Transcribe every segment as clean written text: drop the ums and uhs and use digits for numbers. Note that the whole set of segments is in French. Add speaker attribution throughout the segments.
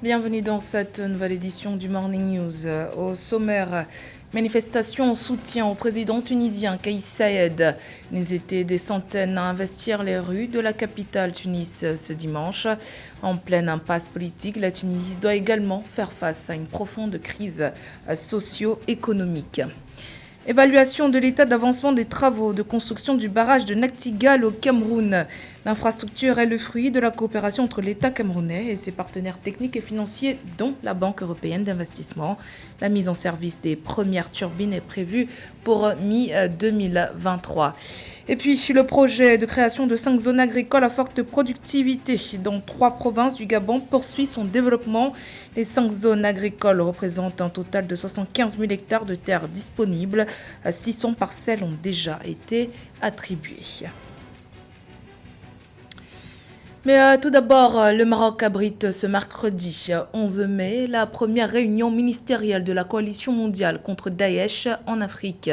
Speaker 1: Bienvenue dans cette nouvelle édition du Morning News. Au sommaire, manifestation en soutien au président tunisien Kais Saied. Ils étaient des centaines à investir les rues de la capitale Tunis ce dimanche. En pleine impasse politique, la Tunisie doit également faire face à une profonde crise socio-économique. Évaluation de l'état d'avancement des travaux de construction du barrage de Nachtigal au Cameroun. L'infrastructure est le fruit de la coopération entre l'État camerounais et ses partenaires techniques et financiers, dont la Banque européenne d'investissement. La mise en service des premières turbines est prévue pour mi-2023. Et puis, le projet de création de 5 zones agricoles à forte productivité dans 3 provinces du Gabon poursuit son développement. Les 5 zones agricoles représentent un total de 75 000 hectares de terres disponibles. 600 parcelles ont déjà été attribuées. Mais tout d'abord, le Maroc abrite ce mercredi 11 mai la première réunion ministérielle de la coalition mondiale contre Daesh en Afrique.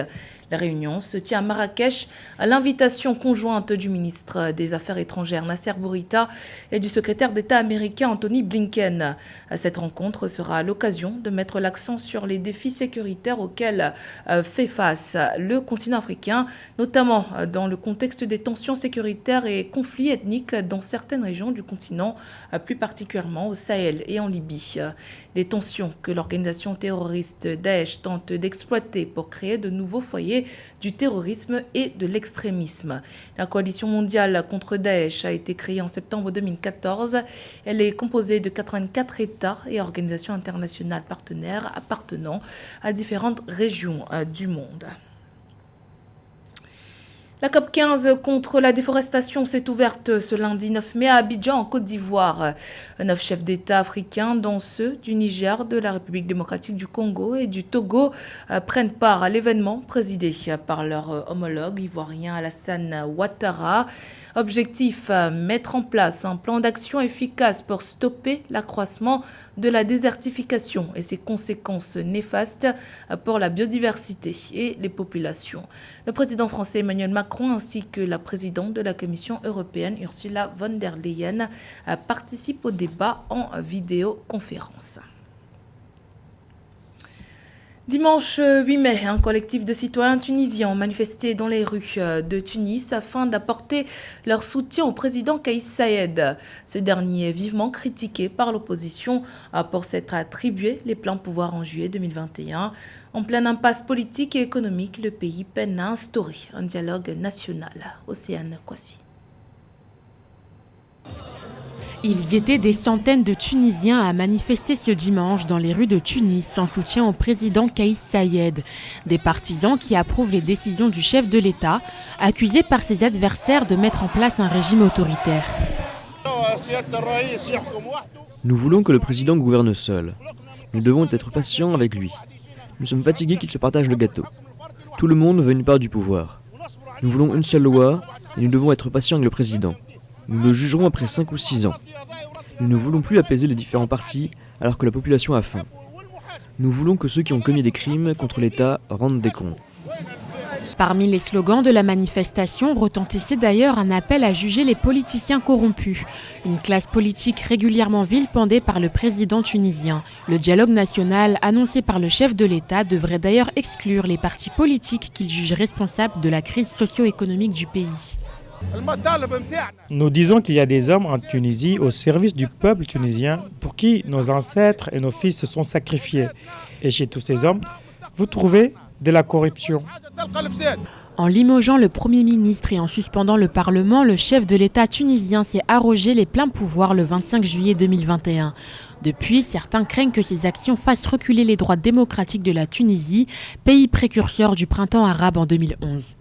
Speaker 1: La réunion se tient à Marrakech à l'invitation conjointe du ministre des Affaires étrangères Nasser Bourita et du secrétaire d'État américain Anthony Blinken. Cette rencontre sera l'occasion de mettre l'accent sur les défis sécuritaires auxquels fait face le continent africain, notamment dans le contexte des tensions sécuritaires et conflits ethniques dans certaines régions du continent, plus particulièrement au Sahel et en Libye. Des tensions que l'organisation terroriste Daesh tente d'exploiter pour créer de nouveaux foyers du terrorisme et de l'extrémisme. La coalition mondiale contre Daesh a été créée en septembre 2014. Elle est composée de 84 États et organisations internationales partenaires appartenant à différentes régions du monde. La COP 15 contre la déforestation s'est ouverte ce lundi 9 mai à Abidjan, en Côte d'Ivoire. 9 chefs d'État africains, dont ceux du Niger, de la République démocratique du Congo et du Togo, prennent part à l'événement présidé par leur homologue ivoirien Alassane Ouattara. Objectif, mettre en place un plan d'action efficace pour stopper l'accroissement de la désertification et ses conséquences néfastes pour la biodiversité et les populations. Le président français Emmanuel Macron ainsi que la présidente de la Commission européenne Ursula von der Leyen participent au débat en vidéoconférence. Dimanche 8 mai, un collectif de citoyens tunisiens ont manifesté dans les rues de Tunis afin d'apporter leur soutien au président Kais Saied. Ce dernier est vivement critiqué par l'opposition pour s'être attribué les pleins pouvoirs en juillet 2021. En pleine impasse politique et économique, le pays peine à instaurer un dialogue national. Océane Kwasi.
Speaker 2: Ils étaient des centaines de Tunisiens à manifester ce dimanche dans les rues de Tunis en soutien au président Kais Saied. Des partisans qui approuvent les décisions du chef de l'État, accusé par ses adversaires de mettre en place un régime autoritaire.
Speaker 3: Nous voulons que le président gouverne seul. Nous devons être patients avec lui. Nous sommes fatigués qu'il se partage le gâteau. Tout le monde veut une part du pouvoir. Nous voulons une seule loi et nous devons être patients avec le président. Nous le jugerons après 5 ou 6 ans. Nous ne voulons plus apaiser les différents partis alors que la population a faim. Nous voulons que ceux qui ont commis des crimes contre l'État rendent des comptes.
Speaker 2: Parmi les slogans de la manifestation retentissait d'ailleurs un appel à juger les politiciens corrompus. Une classe politique régulièrement vilipendée par le président tunisien. Le dialogue national annoncé par le chef de l'État devrait d'ailleurs exclure les partis politiques qu'il juge responsables de la crise socio-économique du pays.
Speaker 4: Nous disons qu'il y a des hommes en Tunisie au service du peuple tunisien pour qui nos ancêtres et nos fils se sont sacrifiés. Et chez tous ces hommes, vous trouvez de la corruption.
Speaker 2: En limogeant le Premier ministre et en suspendant le Parlement, le chef de l'État tunisien s'est arrogé les pleins pouvoirs le 25 juillet 2021. Depuis, certains craignent que ces actions fassent reculer les droits démocratiques de la Tunisie, pays précurseur du printemps arabe en 2011.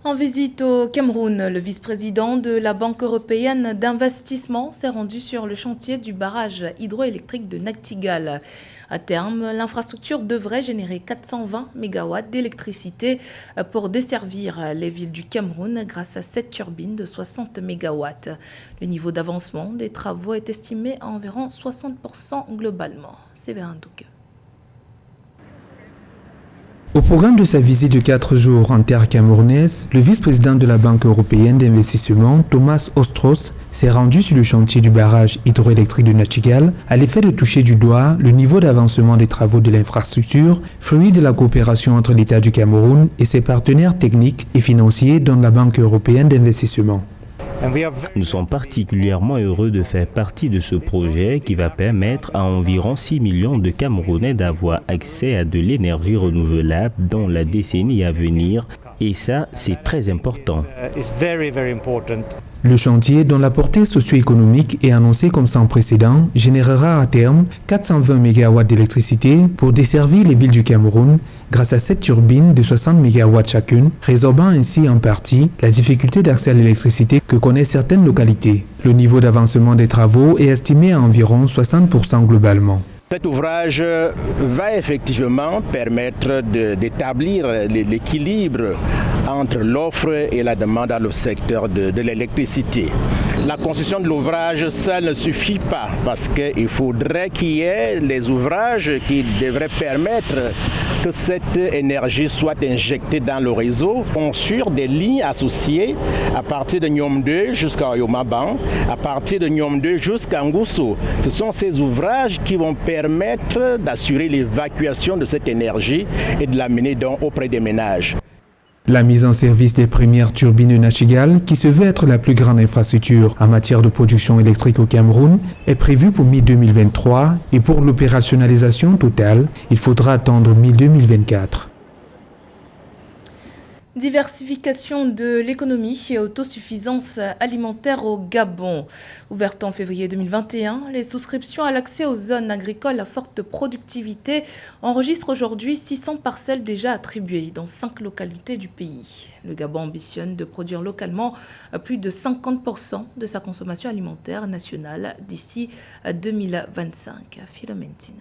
Speaker 1: En visite au Cameroun, le vice-président de la Banque européenne d'investissement s'est rendu sur le chantier du barrage hydroélectrique de Nachtigal. À terme, l'infrastructure devrait générer 420 MW d'électricité pour desservir les villes du Cameroun grâce à 7 turbines de 60 MW. Le niveau d'avancement des travaux est estimé à environ 60% globalement. Séverin Douque.
Speaker 5: Au programme de sa visite de 4 jours en terre camerounaise, le vice-président de la Banque européenne d'investissement, Thomas Ostros, s'est rendu sur le chantier du barrage hydroélectrique de Nachigal à l'effet de toucher du doigt le niveau d'avancement des travaux de l'infrastructure, fruit de la coopération entre l'État du Cameroun et ses partenaires techniques et financiers dont la Banque européenne d'investissement.
Speaker 6: Nous sommes particulièrement heureux de faire partie de ce projet qui va permettre à environ 6 millions de Camerounais d'avoir accès à de l'énergie renouvelable dans la décennie à venir. Et ça, c'est très important.
Speaker 5: Le chantier, dont la portée socio-économique est annoncée comme sans précédent, générera à terme 420 MW d'électricité pour desservir les villes du Cameroun grâce à 7 turbines de 60 MW chacune, résorbant ainsi en partie la difficulté d'accès à l'électricité que connaissent certaines localités. Le niveau d'avancement des travaux est estimé à environ 60% globalement.
Speaker 7: Cet ouvrage va effectivement permettre d'établir l'équilibre entre l'offre et la demande dans le secteur de l'électricité. La construction de l'ouvrage, ça ne suffit pas parce qu'il faudrait qu'il y ait les ouvrages qui devraient permettre que cette énergie soit injectée dans le réseau, construire des lignes associées à partir de Nyom 2 jusqu'à Yomaban, à partir de Nyom 2 jusqu'à Ngousso. Ce sont ces ouvrages qui vont permettre d'assurer l'évacuation de cette énergie et de l'amener donc auprès des ménages.
Speaker 5: La mise en service des premières turbines de Nachigal, qui se veut être la plus grande infrastructure en matière de production électrique au Cameroun, est prévue pour mi-2023 et pour l'opérationnalisation totale, il faudra attendre mi-2024.
Speaker 1: Diversification de l'économie et autosuffisance alimentaire au Gabon. Ouvertes en février 2021, les souscriptions à l'accès aux zones agricoles à forte productivité enregistrent aujourd'hui 600 parcelles déjà attribuées dans 5 localités du pays. Le Gabon ambitionne de produire localement plus de 50% de sa consommation alimentaire nationale d'ici à 2025. Philomentine.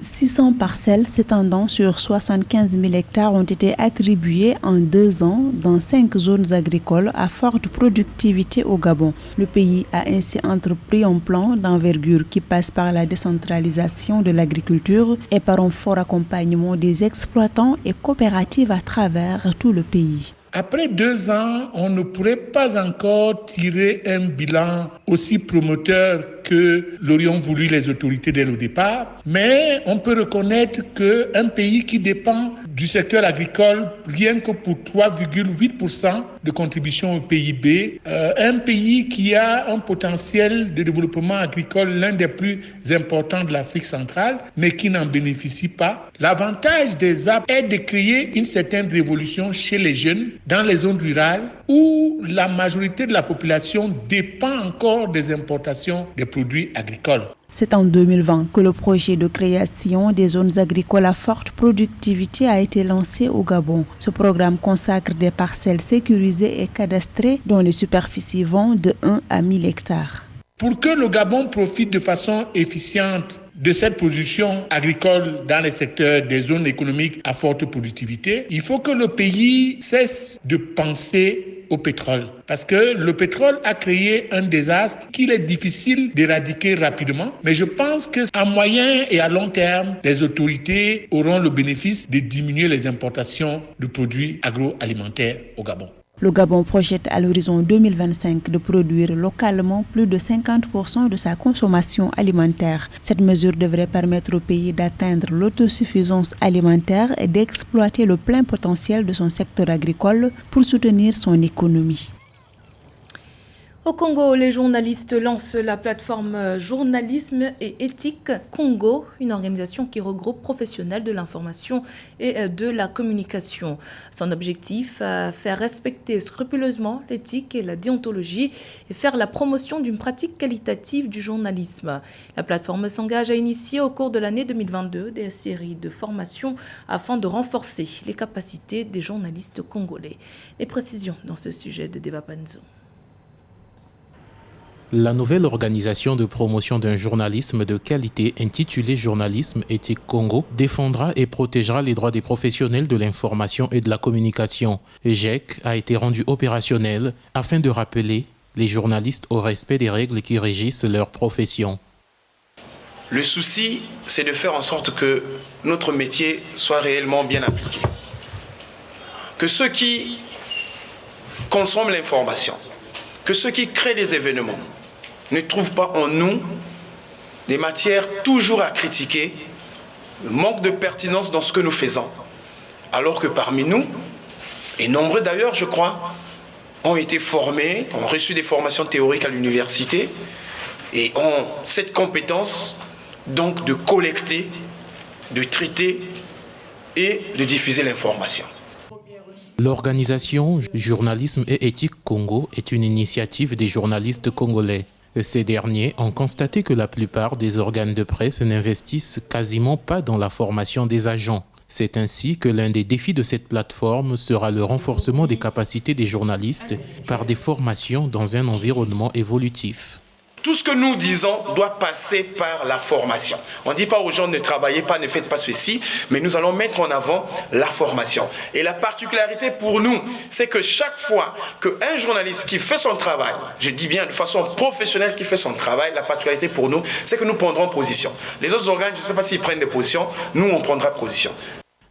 Speaker 8: 600 parcelles s'étendant sur 75 000 hectares ont été attribuées en 2 ans dans 5 zones agricoles à forte productivité au Gabon. Le pays a ainsi entrepris un plan d'envergure qui passe par la décentralisation de l'agriculture et par un fort accompagnement des exploitants et coopératives à travers tout le pays.
Speaker 9: Après 2 ans, on ne pourrait pas encore tirer un bilan aussi promoteur que l'aurions voulu les autorités dès le départ, mais on peut reconnaître qu'un pays qui dépend du secteur agricole rien que pour 3,8% de contribution au PIB, un pays qui a un potentiel de développement agricole l'un des plus importants de l'Afrique centrale, mais qui n'en bénéficie pas. L'avantage des ZAP est de créer une certaine révolution chez les jeunes dans les zones rurales où la majorité de la population dépend encore des importations des produits agricoles.
Speaker 8: C'est en 2020 que le projet de création des zones agricoles à forte productivité a été lancé au Gabon. Ce programme consacre des parcelles sécurisées et cadastrées dont les superficies vont de 1 à 1000 hectares.
Speaker 9: Pour que le Gabon profite de façon efficiente de cette production agricole dans les secteurs des zones économiques à forte productivité, il faut que le pays cesse de penser au pétrole. Parce que le pétrole a créé un désastre qu'il est difficile d'éradiquer rapidement. Mais je pense qu'à moyen et à long terme, les autorités auront le bénéfice de diminuer les importations de produits agroalimentaires au Gabon.
Speaker 8: Le Gabon projette à l'horizon 2025 de produire localement plus de 50% de sa consommation alimentaire. Cette mesure devrait permettre au pays d'atteindre l'autosuffisance alimentaire et d'exploiter le plein potentiel de son secteur agricole pour soutenir son économie.
Speaker 1: Au Congo, les journalistes lancent la plateforme Journalisme et Éthique Congo, une organisation qui regroupe professionnels de l'information et de la communication. Son objectif, faire respecter scrupuleusement l'éthique et la déontologie et faire la promotion d'une pratique qualitative du journalisme. La plateforme s'engage à initier au cours de l'année 2022 des séries de formations afin de renforcer les capacités des journalistes congolais. Les précisions dans ce sujet de Débat Panzo.
Speaker 10: La nouvelle organisation de promotion d'un journalisme de qualité intitulée Journalisme Éthique Congo défendra et protégera les droits des professionnels de l'information et de la communication. GEC a été rendu opérationnel afin de rappeler les journalistes au respect des règles qui régissent leur profession.
Speaker 11: Le souci, c'est de faire en sorte que notre métier soit réellement bien appliqué. Que ceux qui consomment l'information, que ceux qui créent les événements ne trouvent pas en nous des matières toujours à critiquer, le manque de pertinence dans ce que nous faisons. Alors que parmi nous, et nombreux d'ailleurs, je crois, ont été formés, ont reçu des formations théoriques à l'université et ont cette compétence donc de collecter, de traiter et de diffuser l'information.
Speaker 10: L'organisation Journalisme et Éthique Congo est une initiative des journalistes congolais. Ces derniers ont constaté que la plupart des organes de presse n'investissent quasiment pas dans la formation des agents. C'est ainsi que l'un des défis de cette plateforme sera le renforcement des capacités des journalistes par des formations dans un environnement évolutif.
Speaker 11: Tout ce que nous disons doit passer par la formation. On ne dit pas aux gens ne travaillez pas, ne faites pas ceci, mais nous allons mettre en avant la formation. Et la particularité pour nous, c'est que chaque fois qu'un journaliste qui fait son travail, je dis bien de façon professionnelle qui fait son travail, la particularité pour nous, c'est que nous prendrons position. Les autres organes, je ne sais pas s'ils prennent des positions, nous on prendra position.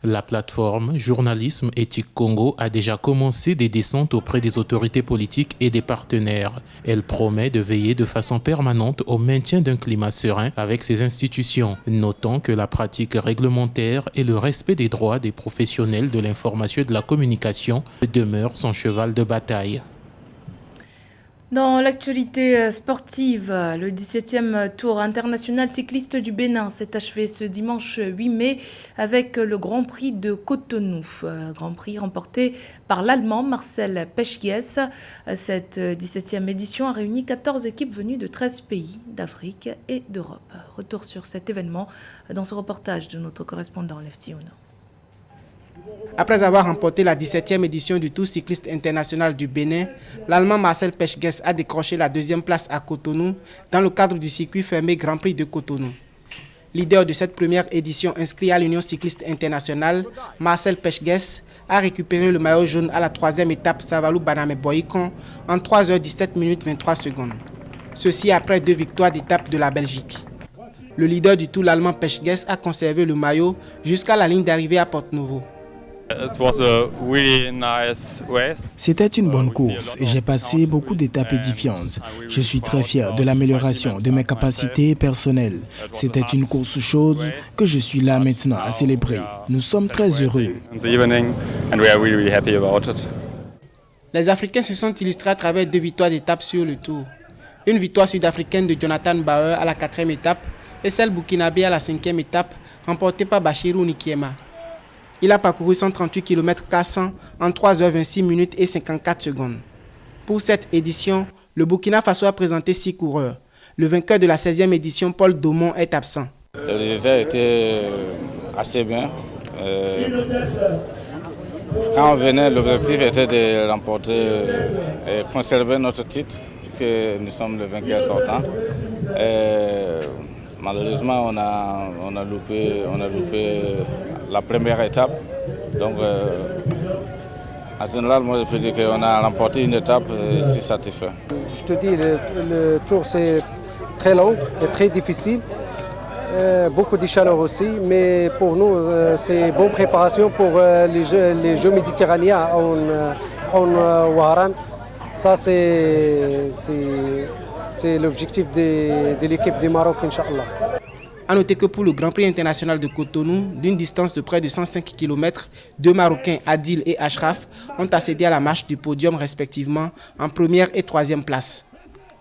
Speaker 10: La plateforme Journalisme Éthique Congo a déjà commencé des descentes auprès des autorités politiques et des partenaires. Elle promet de veiller de façon permanente au maintien d'un climat serein avec ces institutions, notant que la pratique réglementaire et le respect des droits des professionnels de l'information et de la communication demeurent son cheval de bataille.
Speaker 1: Dans l'actualité sportive, le 17e Tour international cycliste du Bénin s'est achevé ce dimanche 8 mai avec le Grand Prix de Cotonou. Grand Prix remporté par l'Allemand Marcel Pechgues. Cette 17e édition a réuni 14 équipes venues de 13 pays d'Afrique et d'Europe. Retour sur cet événement dans ce reportage de notre correspondant Lefty Ono.
Speaker 12: Après avoir remporté la 17e édition du Tour cycliste international du Bénin, l'Allemand Marcel Pechgues a décroché la deuxième place à Cotonou dans le cadre du circuit fermé Grand Prix de Cotonou. Leader de cette première édition inscrit à l'Union cycliste internationale, Marcel Pechgues a récupéré le maillot jaune à la troisième étape Savalou-Baname-Boyikon en 3h17 minutes 23 secondes. Ceci après 2 victoires d'étape de la Belgique. Le leader du Tour, l'Allemand Pechgues, a conservé le maillot jusqu'à la ligne d'arrivée à Porto-Novo.
Speaker 13: C'était une bonne course et j'ai passé beaucoup d'étapes édifiantes. Je suis très fier de l'amélioration de mes capacités personnelles. C'était une course chaude que je suis là maintenant à célébrer. Nous sommes très heureux.
Speaker 12: Les Africains se sont illustrés à travers 2 victoires d'étape sur le Tour. Une victoire sud-africaine de Jonathan Bauer à la 4e étape et celle burkinabé à la 5e étape remportée par Bachirou Nikiema. Il a parcouru 138 km 400 en 3h26 minutes et 54 secondes. Pour cette édition, le Burkina Faso a présenté 6 coureurs. Le vainqueur de la 16e édition, Paul Daumont, est absent.
Speaker 14: Le résultat était assez bien. Quand on venait, l'objectif était de remporter et conserver notre titre, puisque nous sommes le vainqueur sortant. Malheureusement, on a loupé la première étape. Donc, en général, moi, je peux dire qu'on a remporté une étape et je suis satisfait.
Speaker 15: Je te dis, le tour, c'est très long et très difficile. Beaucoup de chaleur aussi, mais pour nous, c'est bonne préparation pour les Jeux méditerranéens en Ouaran. Ça, c'est l'objectif de l'équipe du Maroc, Inch'Allah.
Speaker 12: A noter que pour le Grand Prix international de Cotonou, d'une distance de près de 105 km, 2 Marocains, Adil et Ashraf, ont accédé à la marche du podium respectivement en 1e et 3e place.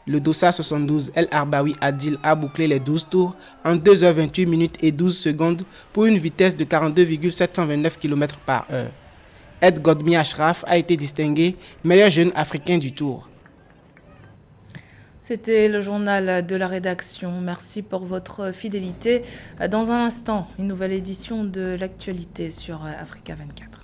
Speaker 12: Le Dossa 72 El Arbaoui Adil a bouclé les 12 tours en 2h28 minutes et 12 secondes pour une vitesse de 42,729 km par heure. Ed Godmi Ashraf a été distingué meilleur jeune africain du tour.
Speaker 1: C'était le journal de la rédaction. Merci pour votre fidélité. Dans un instant, une nouvelle édition de l'actualité sur Africa 24.